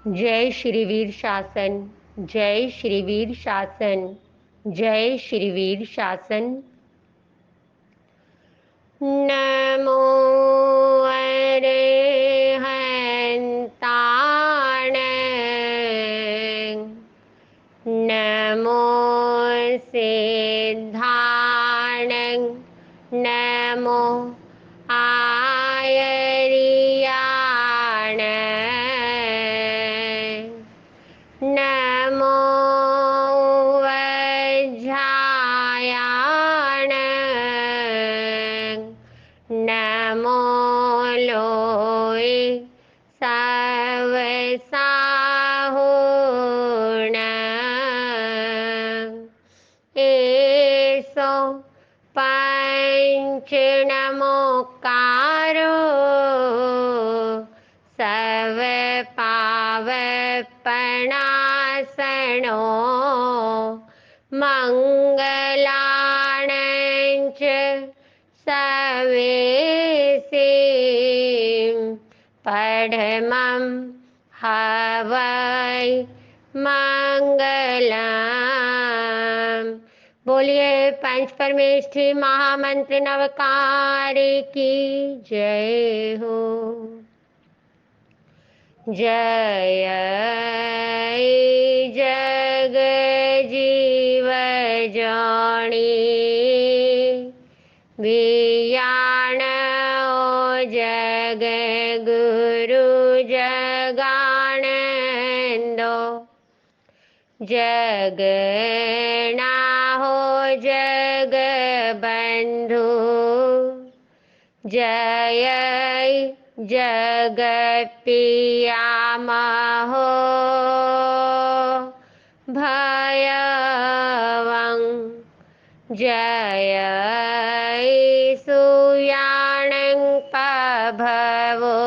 जय श्रीवीर शासन, जय श्रीवीर शासन, जय श्रीवीर शासन। नमो अरहन्ताण, नमो सिद्धाण, नमो आयर्याण, नमो वज्रायाण, नमो लोय सवसाहुण, एसो पंच नमोकारो सव पावपणासनो मंगलाणंच सवेसे पढ़मं हवै मंगलम। बोलिए पंच परमेष्ठी महामंत्र नवकार की जय हो। जय जग जीव जानी, वियाण जग गुरु जगानंदो, जगना हो जग बंधु, जय जग पियामहो भयवं, जय सूयाणं पभवो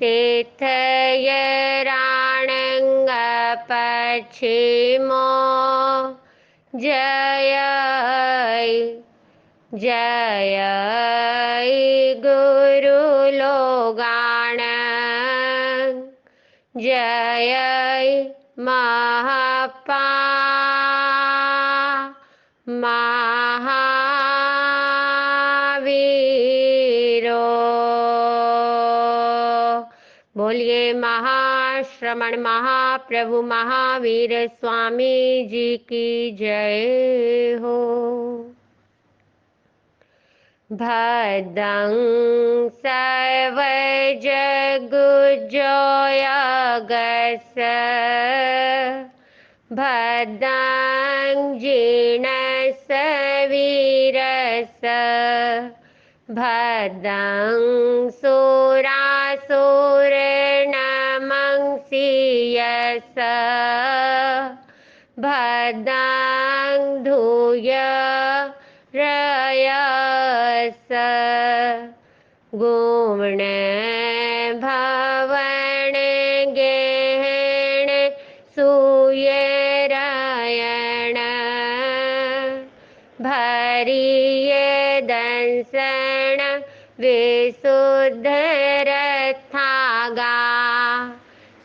तीर्थयराणं पश्चिमो, जय जय गुरु लोगाण, जय महापा महावीरो। बोलिए महाश्रमण महाप्रभु महावीर स्वामी जी की जय हो। भद्रं सर्व जगुजोयगस, भद्रं जीर्णस वीरस, भद्रं सुरासुरनमंसीयस, भद्रं धूय रयस, गुण भवन गहन सुयरायण, भरिय दंसन विशुद्ध रथागा,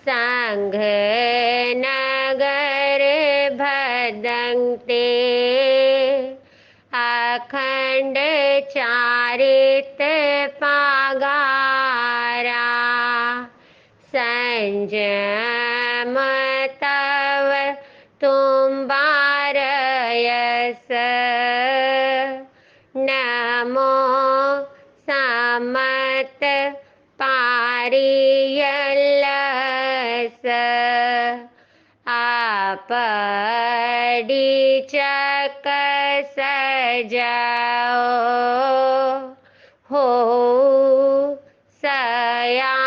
संघ नगर भदंते, अखंड चारित पागारा, संजम तव तुम बारयस, नमो समत पारियलस, आपड़ी चक सजाओ हो सया,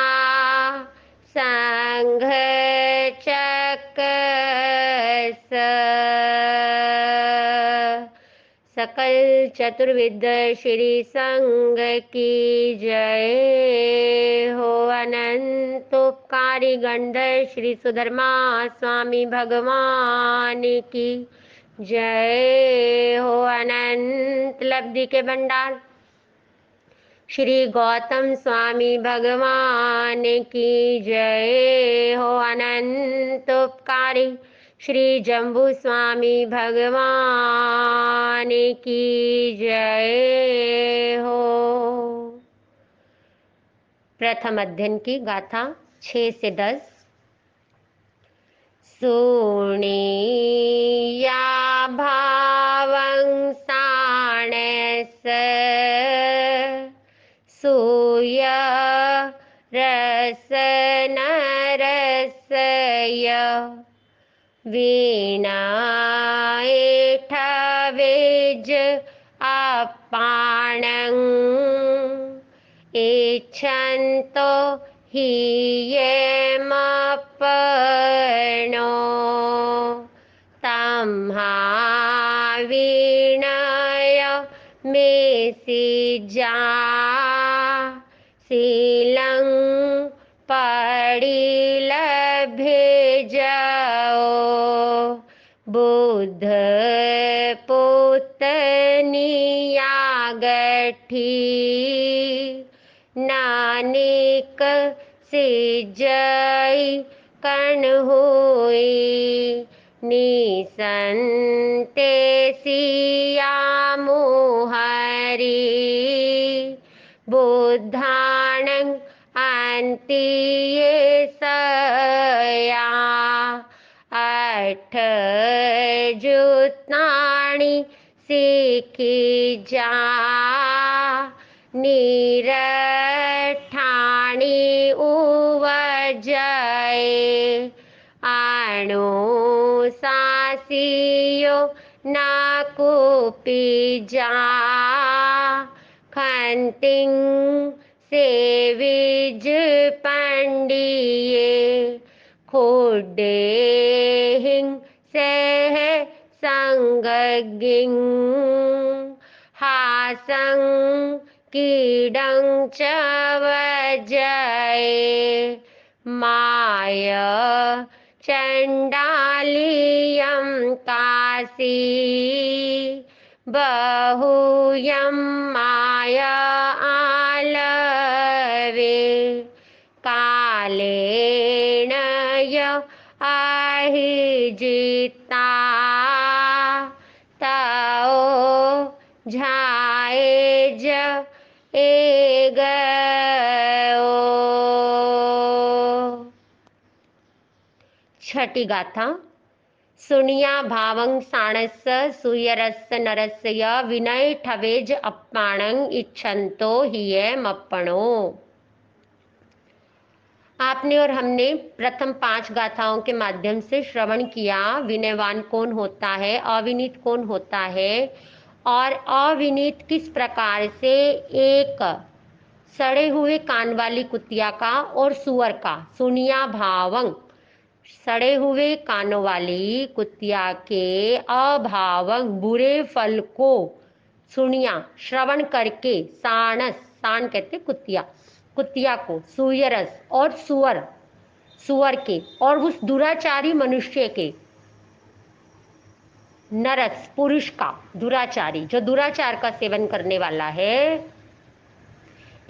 संघ चक सकल चतुर्विद श्री संघ की जय हो। अनंत उपकारी गंधर श्री सुधर्मा स्वामी भगवान की जय हो। अनंत लब्धि के भंडार श्री गौतम स्वामी भगवान की जय हो। अनंत उपकारी श्री जम्बू स्वामी भगवान की जय हो। प्रथम अध्ययन की गाथा 6 से 10। सुनिया भावं साणस सूय रसन रसय वीणाएठ वेज अपाणं इच्छन्तो हि येमपनो तम्हा वीणय मेसिजा शीलं पडिल भेजओ बुद्ध पुतनिया गठी नानिक सिजई कण हुई निसंते सिया मुहरी बुद्धानं अंतिये सया अठ जुत्नाणी सीखी जा निरठाणी उवजय आणु सासियो नाकुपी जा खंतिं सेविज पंडिये खुडे हिं सेह संगिं हासं कीडं च वजय माय चंडालियं कासी बहुयं माया आलवे कालेन य अहिजिता तओ झाएज एगओ। छठी गाथा। सुनिया भावं साणस सुयरस नरस्य विनय ठवेज अप्पाणं इच्छन्तो हियमप्पणो। आपने और हमने प्रथम 5 गाथाओं के माध्यम से श्रवण किया विनयवान कौन होता है, अविनीत कौन होता है और अविनीत किस प्रकार से एक सड़े हुए कान वाली कुतिया का और सुअर का सुनिया भावं सड़े हुए कानों वाली कुतिया के अभावं बुरे फल को सुनिया श्रवण करके साणस सान कहते कुतिया कुतिया को सुयरस और सुअर के और उस दुराचारी मनुष्य के नरस पुरुष का दुराचारी जो दुराचार का सेवन करने वाला है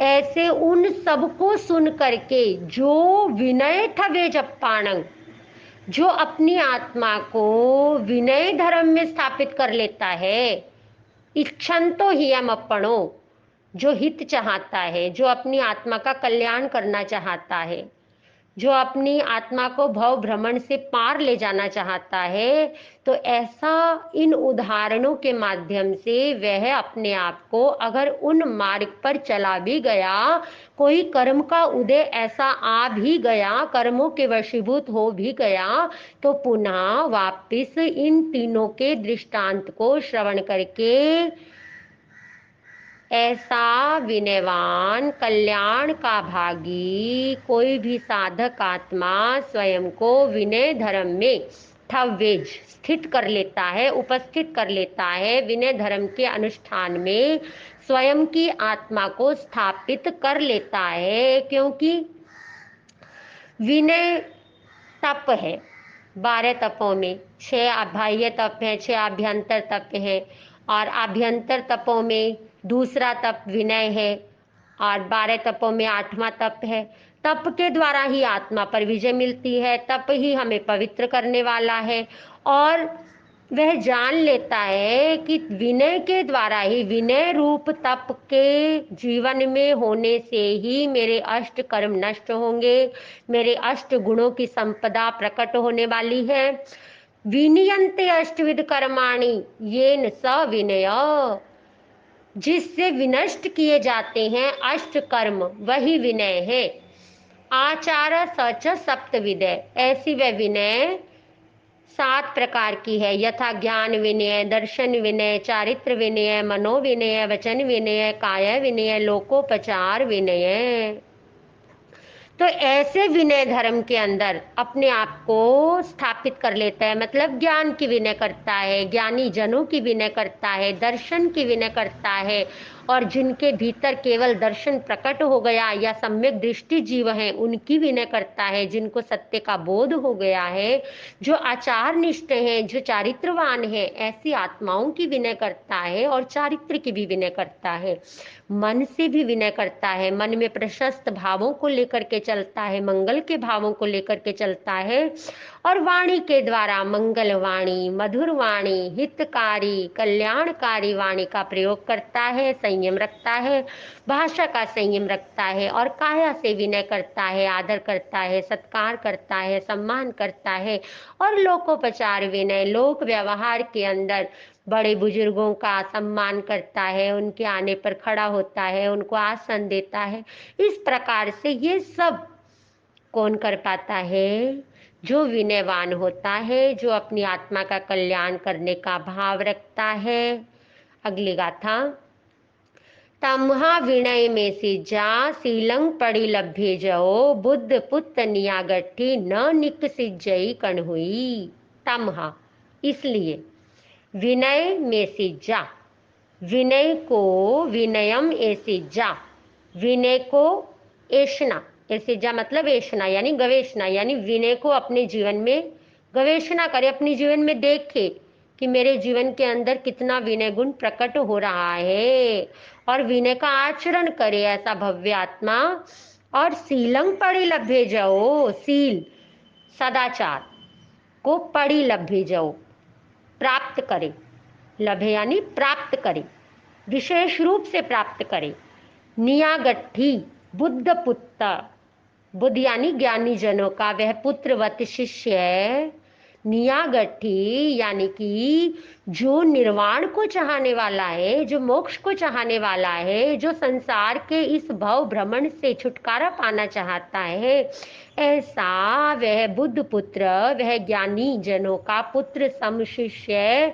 ऐसे उन सबको सुन करके जो विनय ठवे जप्पाणं जो अपनी आत्मा को विनय धर्म में स्थापित कर लेता है इच्छन्तो हियमप्पणो जो हित चाहता है जो अपनी आत्मा का कल्याण करना चाहता है जो अपनी आत्मा को भव भ्रमण से पार ले जाना चाहता है तो ऐसा इन उदाहरणों के माध्यम से वह अपने आप को अगर उन मार्ग पर चला भी गया कोई कर्म का उदय ऐसा आ भी गया कर्मों के वशीभूत हो भी गया तो पुनः वापिस इन तीनों के दृष्टांत को श्रवण करके ऐसा विनयवान कल्याण का भागी कोई भी साधक आत्मा स्वयं को विनय धर्म में ठवेज स्थित कर लेता है उपस्थित कर लेता है विनय धर्म के अनुष्ठान में स्वयं की आत्मा को स्थापित कर लेता है क्योंकि विनय तप है 12 तपों में 6 बाह्य तप है 6 आभ्यंतर तप है और आभ्यंतर तपों में दूसरा तप विनय है और 12 तपों में 8वां तप है। तप के द्वारा ही आत्मा पर विजय मिलती है, तप ही हमें पवित्र करने वाला है। और वह जान लेता है कि विनय के द्वारा ही, विनय रूप तप के जीवन में होने से ही मेरे अष्ट कर्म नष्ट होंगे, मेरे अष्ट गुणों की संपदा प्रकट होने वाली है। विनियंते अष्टविध कर्माणि येन स विनय, जिससे विनष्ट किए जाते हैं अष्ट कर्म, वही विनय है। आचार सच सप्तविद, ऐसी वह विनय 7 प्रकार की है। यथा ज्ञान विनय, दर्शन विनय, चारित्र विनय, मनोविनय, वचन विनय, काय विनय, लोकोपचार विनय। तो ऐसे विनय धर्म के अंदर अपने आप को स्थापित कर लेता है, मतलब ज्ञान की विनय करता है, ज्ञानी जनों की विनय करता है, दर्शन की विनय करता है। और जिनके भीतर केवल दर्शन प्रकट हो गया या सम्यक दृष्टि जीव हैं, उनकी विनय करता है। जिनको सत्य का बोध हो गया है, जो आचार निष्ठ हैं, जो चारित्रवान हैं, ऐसी आत्माओं की विनय करता है। और चारित्र की भी विनय करता है, मन से भी विनय करता है, मन में प्रशस्त भावों को लेकर के चलता है, मंगल के भावों को लेकर के चलता है। और वाणी के द्वारा मंगल वाणी, मधुर वाणी, हितकारी, कल्याणकारी वाणी का प्रयोग करता है, संयम रखता है, भाषा का संयम रखता है। और काया से विनय करता है, आदर करता है, सत्कार करता है, सम्मान करता है। और लोकोपचार विनय, लोक व्यवहार के अंदर बड़े बुजुर्गों का सम्मान करता है, उनके आने पर खड़ा होता है, उनको आसन देता है। इस प्रकार से ये सब कौन कर पाता है? जो विनयवान होता है, जो अपनी आत्मा का कल्याण करने का भाव रखता है। अगली गाथा। तमहा विनय में सिज्जा, सीलंग पड़ी लभ्य जओ, बुद्ध पुत्त निया गट्ठी, न निकसिज्जई कण हुई। तमहा, इसलिए विनय में सिज्जा, विनय को विनयम एसिज्जा, विनय को ऐशना, एसिज्जा मतलब ऐशना यानी गवेषणा, यानी विनय को अपने जीवन में गवेषणा करे, अपने जीवन में देखे कि मेरे जीवन के अंदर कितना विनय गुण प्रकट हो रहा है। और विनय का आचरण करे ऐसा भव्य आत्मा। और सीलंग पड़ी लभ्य जाओ, सील सदाचार को पड़ी लभ्य जाओ, प्राप्त करे, लभे यानी प्राप्त करे, विशेष रूप से प्राप्त करे। नियागट्ठी, बुद्ध पुत्र, बुद्ध यानी ज्ञानी जनों का वह पुत्रवत शिष्य है। नियागट्ठी यानी कि जो निर्वाण को चाहने वाला है, जो मोक्ष को चाहने वाला है, जो संसार के इस भव भ्रमण से छुटकारा पाना चाहता है, ऐसा वह बुद्ध पुत्र, वह ज्ञानी जनों का पुत्र सम शिष्य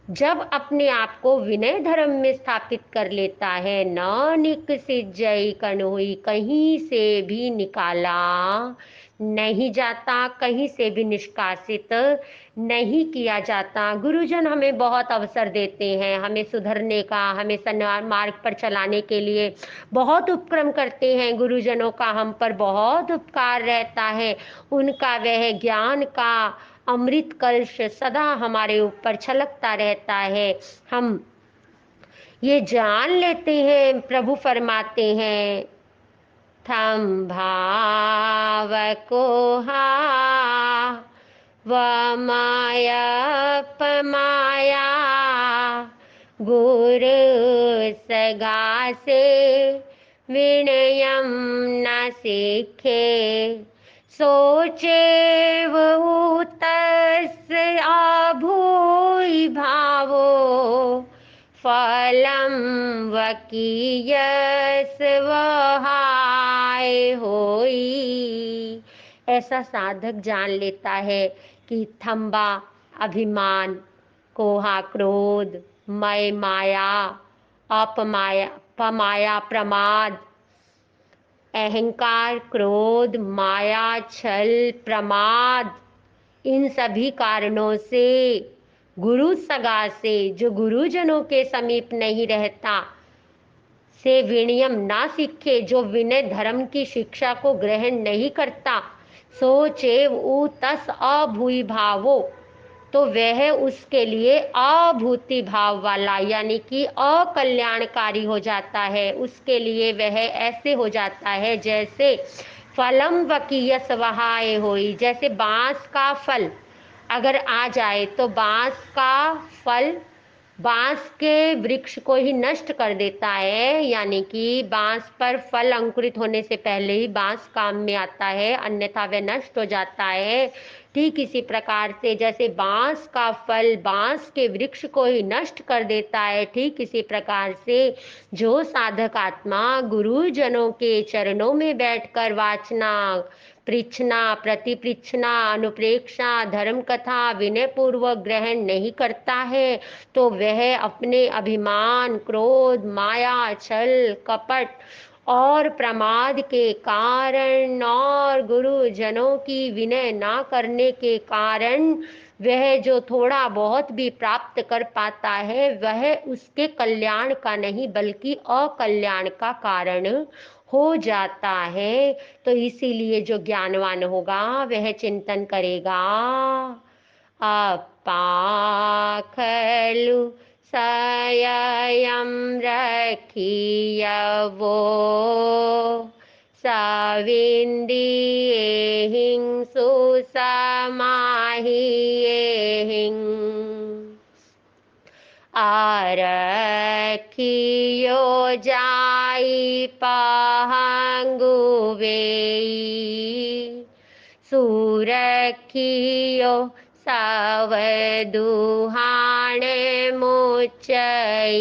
जब अपने आप को विनय धर्म में स्थापित कर लेता है, न निकसिज्जई कण हुई, कहीं से भी निकाला नहीं जाता, कहीं से भी निष्कासित नहीं किया जाता। गुरुजन हमें बहुत अवसर देते हैं, हमें सुधरने का, हमें सन्मार्ग पर चलाने के लिए बहुत उपक्रम करते हैं। गुरुजनों का हम पर बहुत उपकार रहता है, उनका वह ज्ञान का अमृत कलश सदा हमारे ऊपर छलकता रहता है। हम ये जान लेते हैं, प्रभु फरमाते हैं, थम भाव को हा व माया पमाया, गुरु सगा से विनयम न सीखे, सोचे वो तस आभूई भावो, फलम वकीयस वहाय होई। ऐसा साधक जान लेता है कि थम्बा अभिमान, कोहा क्रोध, मय माया, अपमाया, पमाया प्रमाद, अहंकार, क्रोध, माया, छल, प्रमाद, इन सभी कारणों से गुरु सगा से, जो गुरुजनों के समीप नहीं रहता, से विनयम ना सीखे, जो विनय धर्म की शिक्षा को ग्रहण नहीं करता, सोचे उ तस अभूई भावो, तो वह उसके लिए अभूति भाव वाला यानी कि अकल्याणकारी हो जाता है। उसके लिए वह ऐसे हो जाता है जैसे फलम वकीयस वहाए होई, जैसे बांस का फल अगर आ जाए तो बांस का फल बांस के वृक्ष को ही नष्ट कर देता है, यानी कि बांस पर फल अंकुरित होने से पहले ही बांस काम में आता है, अन्यथा वह नष्ट हो जाता है। ठीक इसी प्रकार से जैसे बांस का फल बांस के वृक्ष को ही नष्ट कर देता है, ठीक इसी प्रकार से जो साधक आत्मा गुरुजनों के चरणों में बैठकर वाचना, पृच्छना, प्रतिपृच्छना, अनुप्रेक्षा, धर्म कथा विनय पूर्वक ग्रहण नहीं करता है, तो वह अपने अभिमान, क्रोध, माया, छल, कपट और प्रमाद के कारण और गुरुजनों की विनय ना करने के कारण वह जो थोड़ा बहुत भी प्राप्त कर पाता है वह उसके कल्याण का नहीं बल्कि अकल्याण का कारण हो जाता है। तो इसीलिए जो ज्ञानवान होगा वह चिंतन करेगा, अप्पा खलु सययं रखियवो सविंदीहिं सुसमाहियेहिं आरखियो जाई पहंगुवेई सुरखियो सावधुहाने मुचई।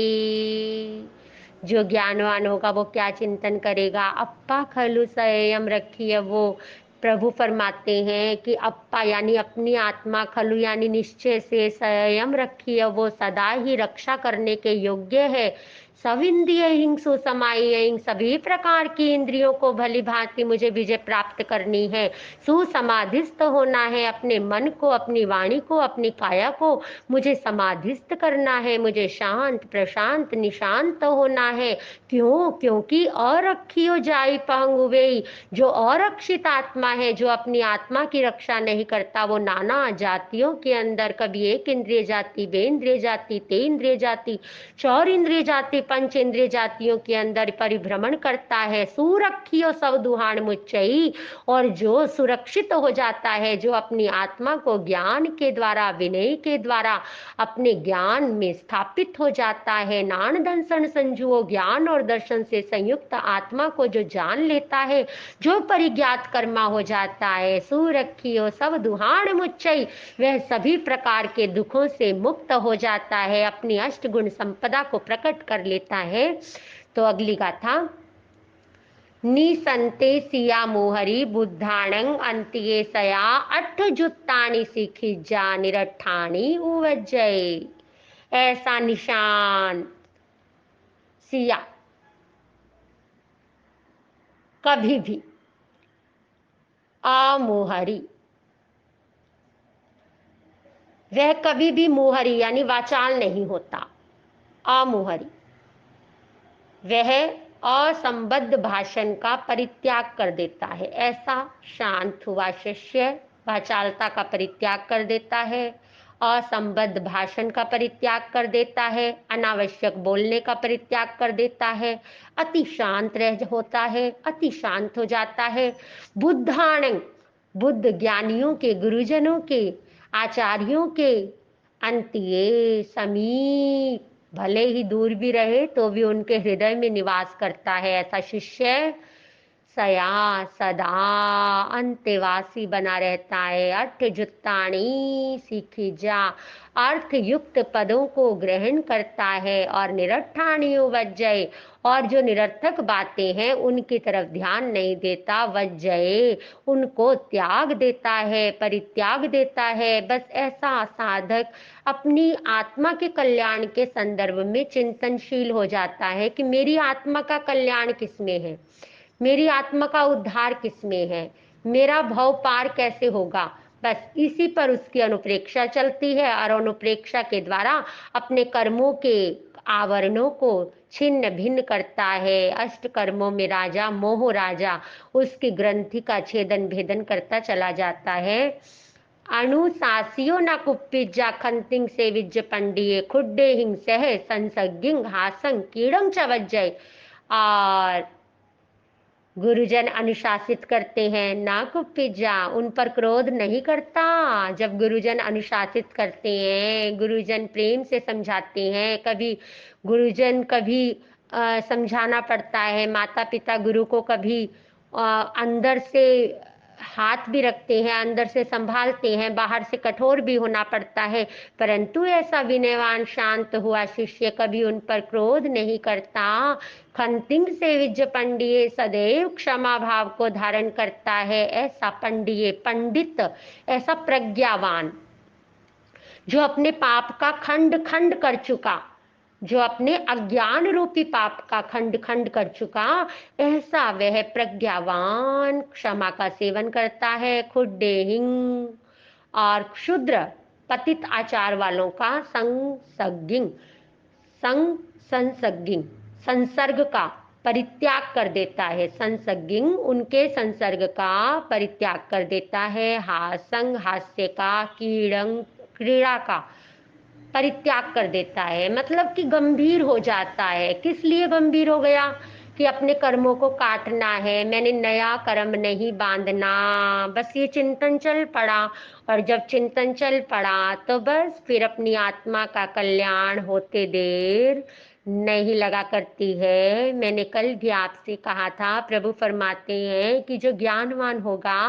जो ज्ञानवान होगा वो क्या चिंतन करेगा, अप्पा खलु संयम रखिए। वो प्रभु फरमाते हैं कि अप्पा यानी अपनी आत्मा, खलु यानी निश्चय से, संयम रखिए वो सदा ही रक्षा करने के योग्य है। सविंद्रिय हिंसु समाई, सभी प्रकार की इंद्रियों को भली भांति मुझे विजय प्राप्त करनी है। सुसमाधिस्थ होना है, अपने मन को, अपनी वाणी को, अपनी काया को मुझे समाधिस्थ करना है। मुझे शांत प्रशांत निशांत होना है। क्यों? क्योंकि अरखियो जाई पहंगुवेई, जो अरक्षित आत्मा है, जो अपनी आत्मा की रक्षा नहीं करता, वो नाना जातियों के अंदर कभी एक इंद्रिय जाति, बे इंद्रिय जाति, ते इंद्रिय जाति, चौर इंद्रिय जाति, पंच इंद्रिय जातियों के अंदर परिभ्रमण करता है। सुरखियो सब दुहान मुच्चई, और जो सुरक्षित हो जाता है, जो अपनी आत्मा को ज्ञान के द्वारा, विनय के द्वारा अपने ज्ञान में स्थापित हो जाता है, नान दर्शन संजुओ, ज्ञान और दर्शन से संयुक्त आत्मा को जो जान लेता है, जो परिज्ञात कर्मा हो जाता है, सुरखियो सब दुहान मुच्चई, वह सभी प्रकार के दुखों से मुक्त हो जाता है, अपनी अष्टगुण संपदा को प्रकट कर लेता है। तो अगली गाथा, निसंते सिया मोहरी बुद्धाणं अंतिये सया अठ जुत्तानि सिखिजा निरठाणी उवज्जय। ऐसा निशान सिया कभी भी अमोहरी, वह कभी भी मोहरी यानी वाचाल नहीं होता। अमोहरी, वह असंबद्ध भाषण का परित्याग कर देता है। ऐसा शांत हुआ शिष्य वाचालता का परित्याग कर देता है, असंबद्ध भाषण का परित्याग कर देता है, अनावश्यक बोलने का परित्याग कर देता है, अति शांत रह होता है, अति शांत हो जाता है। बुद्धाणं, बुद्ध ज्ञानियों के, गुरुजनों के, आचार्यों के अंतिये समीप, भले ही दूर भी रहे तो भी उनके हृदय में निवास करता है। ऐसा शिष्य सया सदा अंत्यवासी बना रहता है। अर्थ जुत्ताणी सीखी जा, अर्थ युक्त पदों को ग्रहण करता है और निरठाणी वज्जय, और जो निरर्थक बातें हैं उनकी तरफ ध्यान नहीं देता, वज्जय उनको त्याग देता है, परित्याग देता है। बस ऐसा साधक अपनी आत्मा के कल्याण के संदर्भ में चिंतनशील हो जाता है कि मेरी आत्मा का कल्याण किसमें है, मेरी आत्मा का उद्धार किसमें है, मेरा भव पार कैसे होगा। बस इसी पर उसकी अनुप्रेक्षा चलती है और अनुप्रेक्षा के द्वारा अपने कर्मों के आवरणों को छिन्न भिन्न करता है। अष्ट कर्मों में राजा मोह राजा उसकी ग्रंथि का छेदन भेदन करता चला जाता है। अनुशासियो न कुप्पिज्जा खंतिंग से विज्ज पंडिये खुड्डे हिंग सह संसगिंग हासंग कीड़ंग च वज्जय। और गुरुजन अनुशासित करते हैं, ना कुप्पिज्जा, उन पर क्रोध नहीं करता। जब गुरुजन अनुशासित करते हैं, गुरुजन प्रेम से समझाते हैं, कभी गुरुजन कभी समझाना पड़ता है, माता पिता गुरु को कभी अंदर से हाथ भी रखते हैं, अंदर से संभालते हैं, बाहर से कठोर भी होना पड़ता है, परंतु ऐसा विनयवान शांत हुआ शिष्य कभी उन पर क्रोध नहीं करता। खंतिंग से विज्ज पंडिये, सदैव क्षमा भाव को धारण करता है ऐसा पंडिये, पंडित, ऐसा प्रज्ञावान, जो अपने पाप का खंड खंड कर चुका, जो अपने अज्ञान रूपी पाप का खंड खंड कर चुका, ऐसा वह प्रज्ञावान क्षमा का सेवन करता है। खुड्डे हिंग, और क्षुद्र पतित आचार वालों का संसर्गिंग, संसर्गिंग, संसर्ग का परित्याग कर देता है। संसर्गिंग, उनके संसर्ग का परित्याग कर देता है। हासंग, हास्य का, कीड़ंग, क्रीड़ा का परित्याग कर देता है, मतलब कि गंभीर हो जाता है। किस लिए गंभीर हो गया? कि अपने कर्मों को काटना है, मैंने नया कर्म नहीं बांधना, बस ये चिंतन चल पड़ा। और जब चिंतन चल पड़ा तो बस फिर अपनी आत्मा का कल्याण होते देर नहीं लगा करती है। मैंने कल भी आपसे कहा था, प्रभु फरमाते हैं कि जो ज्ञानवान होगा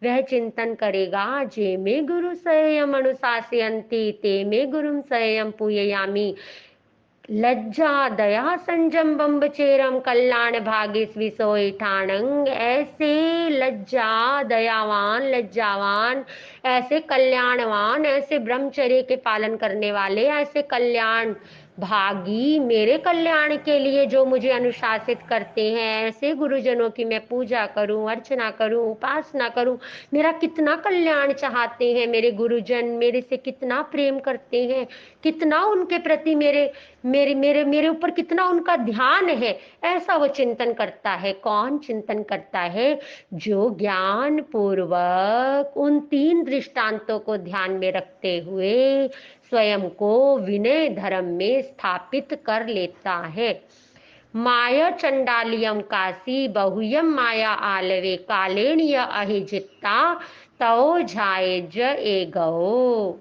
वह चिंतन करेगा, जे में गुरु संयम अनुशासयन्ति ते में गुरुम संयम पूययामि। लज्जा दया संजम बम्बचेरम कल्याण भागिस विसोई ठाणंग। ऐसे लज्जा दयावान, लज्जावान, ऐसे कल्याणवान, ऐसे ब्रह्मचर्य के पालन करने वाले, ऐसे कल्याण भागी, मेरे कल्याण के लिए जो मुझे अनुशासित करते हैं, ऐसे गुरुजनों की मैं पूजा करूं, अर्चना करूं, उपासना करूं। मेरा कितना कल्याण चाहते हैं मेरे गुरुजन, मेरे से कितना प्रेम करते हैं, कितना उनके प्रति मेरे मेरे मेरे मेरे ऊपर कितना उनका ध्यान है, ऐसा वो चिंतन करता है। कौन चिंतन करता है? जो ज्ञान पूर्वक उन 3 दृष्टांतों को ध्यान में रखते हुए स्वयं को विनय धर्म में स्थापित कर लेता है। माया चंडालियम काशी बहुयम माया आलवे कालेण्य अहिजित्ता तौ झाए ज ए गो।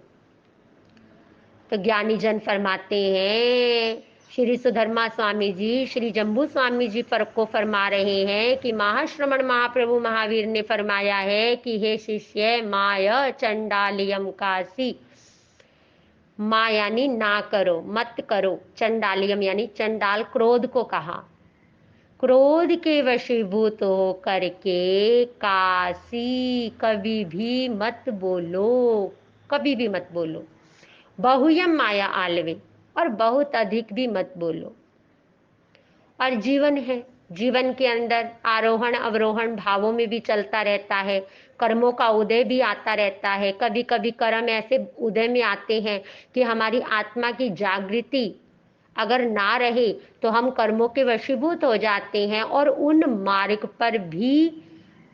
तो ज्ञानी जन फरमाते हैं, श्री सुधर्मा स्वामी जी, श्री जम्बू स्वामी जी पर को फरमा रहे हैं कि महाश्रमण महाप्रभु महावीर ने फरमाया है कि हे शिष्य, माया चंडालियम काशी, माँ यानी ना करो, मत करो, चंडालियम यानी चंडाल, क्रोध को कहा, क्रोध के वशीभूत हो करके काशी कभी भी मत बोलो, कभी भी मत बोलो। बहुयम माया आलवे, और बहुत अधिक भी मत बोलो। और जीवन है, जीवन के अंदर आरोहण अवरोहण भावों में भी चलता रहता है, कर्मों का उदय भी आता रहता है। कभी कभी कर्म ऐसे उदय में आते हैं कि हमारी आत्मा की जागृति अगर ना रहे तो हम कर्मों के वशीभूत हो जाते हैं और उन मार्ग पर भी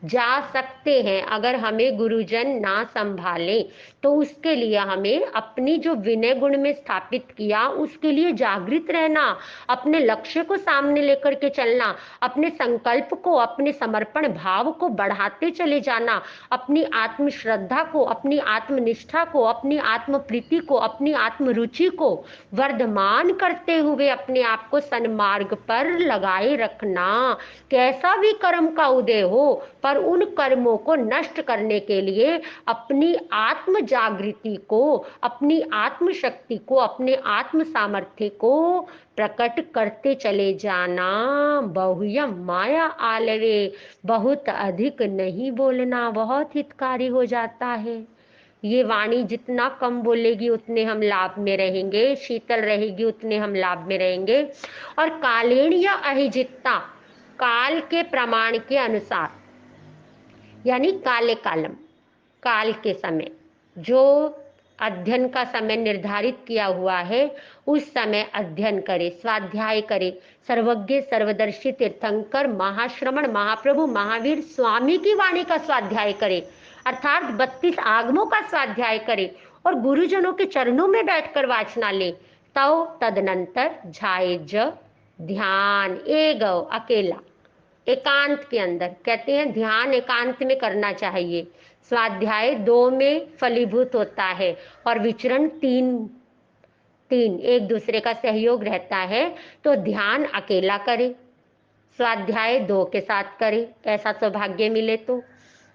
जा सकते हैं। अगर हमें गुरुजन ना संभाले तो उसके लिए हमें अपनी जो विनय गुण में स्थापित किया उसके लिए जागृत रहना, अपने लक्ष्य को सामने लेकर के चलना, अपने संकल्प को, अपने समर्पण भाव को बढ़ाते चले जाना, अपनी आत्म श्रद्धा को, अपनी आत्मनिष्ठा को, अपनी आत्म प्रीति को, अपनी आत्म रुचि को वर्धमान करते हुए अपने आप को सन्मार्ग पर लगाए रखना। कैसा भी कर्म का उदय हो, पर उन कर्मों को नष्ट करने के लिए अपनी आत्म जागृति को, अपनी आत्म शक्ति को, अपने आत्म सामर्थ्य को प्रकट करते चले जाना। बहुयम माया आलवे, बहुत अधिक नहीं बोलना, बहुत हितकारी हो जाता है। ये वाणी जितना कम बोलेगी उतने हम लाभ में रहेंगे, शीतल रहेगी उतने हम लाभ में रहेंगे। और कालेण या अहिजित्ता, काल के प्रमाण के अनुसार, यानी काले कालम, काल के समय, जो अध्ययन का समय निर्धारित किया हुआ है उस समय अध्ययन करे, स्वाध्याय करे। सर्वज्ञ सर्वदर्शी तीर्थंकर महाश्रमण महाप्रभु महावीर स्वामी की वाणी का स्वाध्याय करे। अर्थात 32 आगमों का स्वाध्याय करे और गुरुजनों के चरणों में बैठकर वाचना ले, तो तदनंतर झाए ज ध्यान एगव अकेला, एकांत के अंदर। कहते हैं ध्यान एकांत में करना चाहिए। स्वाध्याय 2 में फलीभूत होता है और विचरण तीन तीन एक दूसरे का सहयोग रहता है। तो ध्यान अकेला करे, स्वाध्याय 2 के साथ करे, ऐसा सौभाग्य मिले तो,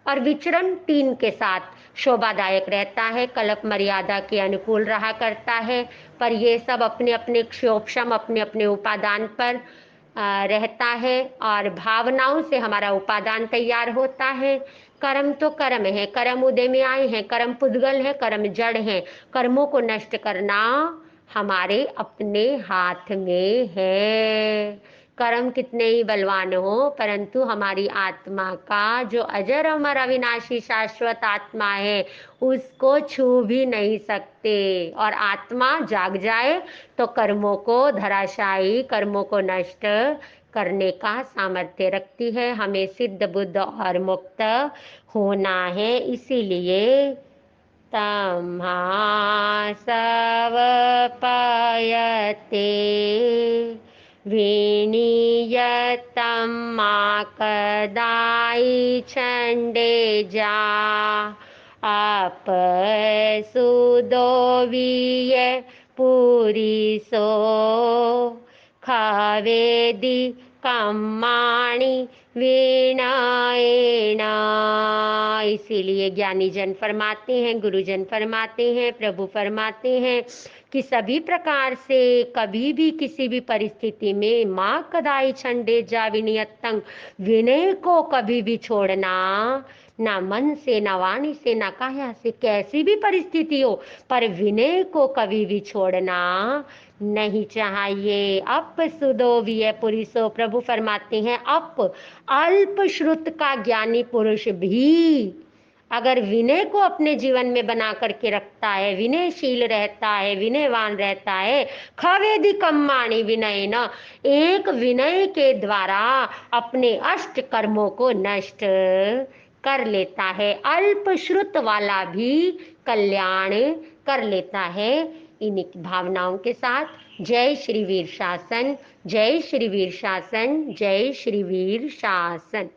और विचरण 3 के साथ शोभादायक रहता है, कल्प मर्यादा के अनुकूल रहा करता है। पर ये सब अपने अपने क्षोभशम अपने अपने उपादान पर रहता है और भावनाओं से हमारा उपादान तैयार होता है। कर्म तो कर्म है, कर्म उदय में आए हैं, कर्म पुद्गल है, कर्म जड़ है। कर्मों को नष्ट करना हमारे अपने हाथ में है। कर्म कितने ही बलवान हो, परंतु हमारी आत्मा का जो अजर अमर अविनाशी शाश्वत आत्मा है उसको छू भी नहीं सकते। और आत्मा जाग जाए तो कर्मों को धराशायी, कर्मों को नष्ट करने का सामर्थ्य रखती है। हमें सिद्ध बुद्ध और मुक्त होना है। इसीलिए तम्हा सव पयते विनियतं मा कदाई छंडे जा, आप सुदो विय पूरी सो खवेदी कम्माणी वीणाएण। इसीलिए ज्ञानी जन फरमाते हैं, गुरुजन फरमाते हैं, प्रभु फरमाते हैं कि सभी प्रकार से कभी भी किसी भी परिस्थिति में माँ कदाई छंडे जा विनियतंग, विनय को कभी भी छोड़ना ना मन से, ना वाणी से, ना काया से, कैसी भी परिस्थिति हो, पर विनय को कभी भी छोड़ना नहीं चाहिए। अप सुदो विय पुरुषो, प्रभु फरमाते हैं अप अल्प श्रुत का ज्ञानी पुरुष भी अगर विनय को अपने जीवन में बना करके रखता है, विनयशील रहता है, विनयवान रहता है, खवेदी कम्माणी विनय न, एक विनय के द्वारा अपने अष्ट कर्मों को नष्ट कर लेता है। अल्प श्रुत वाला भी कल्याण कर लेता है। इन भावनाओं के साथ जय श्री वीर शासन, जय श्री वीर शासन, जय श्री वीर शासन।